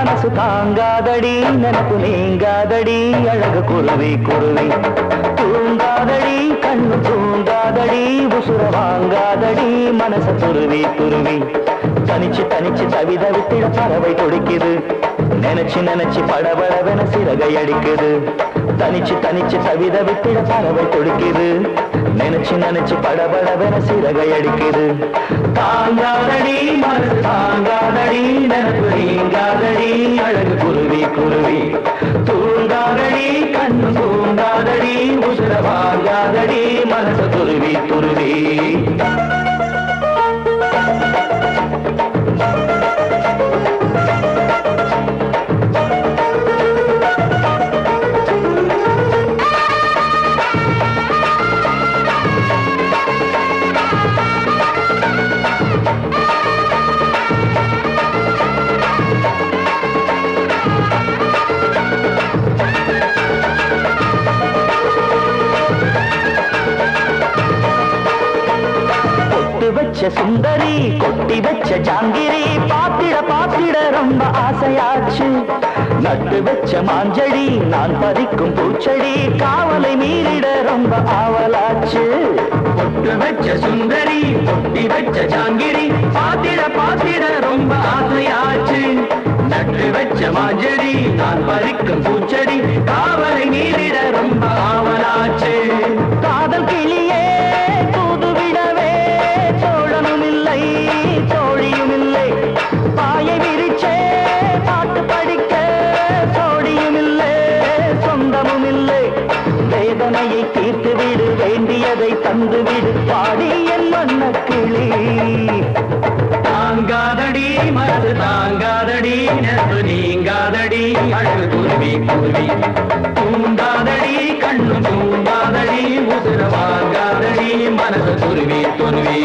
மனசு தாங்காதடி நினப்பு நீங்காதடி அழகு குருவி குருவி தூங்காதடி கண்ணு தூங்காதடி உசுர வாங்காதடி மனச துருவி துருவி தனிச்சு தனிச்சு தவித வித்திட பறவை துடிக்குது நினைச்சு நினைச்சு படபடவென சிறகை அடிக்குது தனிச்சு தனிச்சு தவித வித்திட பறவை துடிக்குது நினைச்சு நினைச்சு படபடவென சிறகை அடிக்குது தாங்காதடி மனசு தாங்காதடி நினப்பு நீங்காதடி அழகு குருவி குருவி தூங்காதடி கண்ணு தூங்காதடி உசுர வாங்காதடி மனச துருவி துருவி சுந்தரி கொட்டி வச்ச ஜாங்கிரி பாத்திட பாத்திட ரொம்ப ஆசையாச்சு நட்டு வச்ச மாஞ்செடி நான் பறிக்கும் பூச்செடி காவலை மீறிட ரொம்ப ஆவலாச்சு கொட்டு வச்ச சுந்தரி கொட்டி வச்ச ஜாங்கிரி பாத்திட பாத்திட ரொம்ப ஆசையாச்சு நட்டு வச்ச மாஞ்செடி நான் பறிக்கும் பூச்செடி காவலை மீறிட ரொம்ப ஆவலாச்சு காதல் கிளியே தோழியும் இல்லை பாயை விரிச்சே பாட்டு படிக்க தோழியும் இல்லை சொந்தமும் இல்லை வேதனையை தீர்த்து விடு வேண்டியதை தந்து விடு பாடி என் மன்ன கிளி தாங்காதடி மனது தாங்காதடி நெருப்பு நீங்காதடி அழகு குருவி குருவி தூங்காதடி கண்ணு தூங்காதடி உசுர வாங்காதடி மனது குருவி குருவி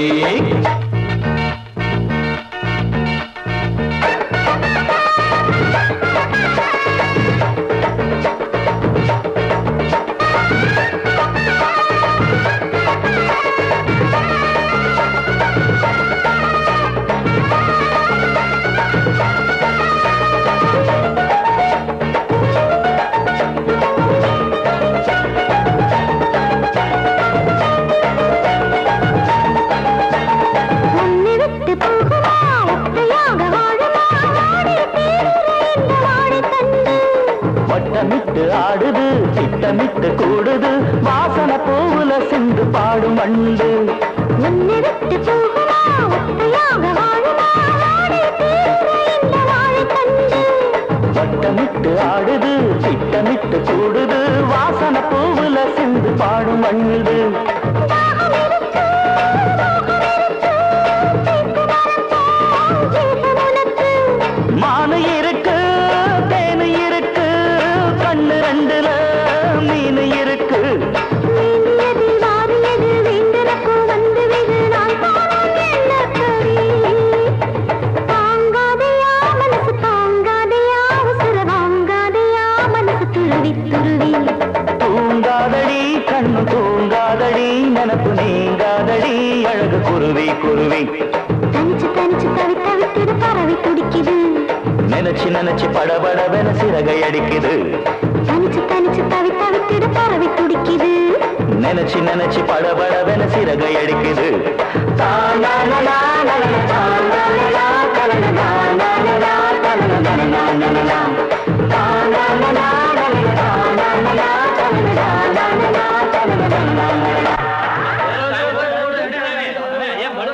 வட்டமிட்டு ஆடுது திட்டமிட்டு கூடுது வாசன பூவுல சென்று பாடும் மண்டு வட்டமிட்டு ஆடுது திட்டமிட்டு கூடுது வாசன பூவுல சென்று பாடும் மண்டு மானு இருக்கு தேனு இருக்கு கண்ணு ரெண்டுல மீன் இருக்கு தூங்காதடி கண்ணு தூங்காதடி நினப்பு நீங்காதடி அழகு குருவி குருவி தனிச்சு தனிச்சு தவித்த விட்டுடு பறவை துடிக்குது நினைச்சு நினைச்சு படபடவென சிறகை அடிக்குது தனிச்சு தனிச்சு தவித்த விட்டுடு பறவை துடிக்குது நினைச்சு நினைச்சு படபடவென சிறகை அடிக்குது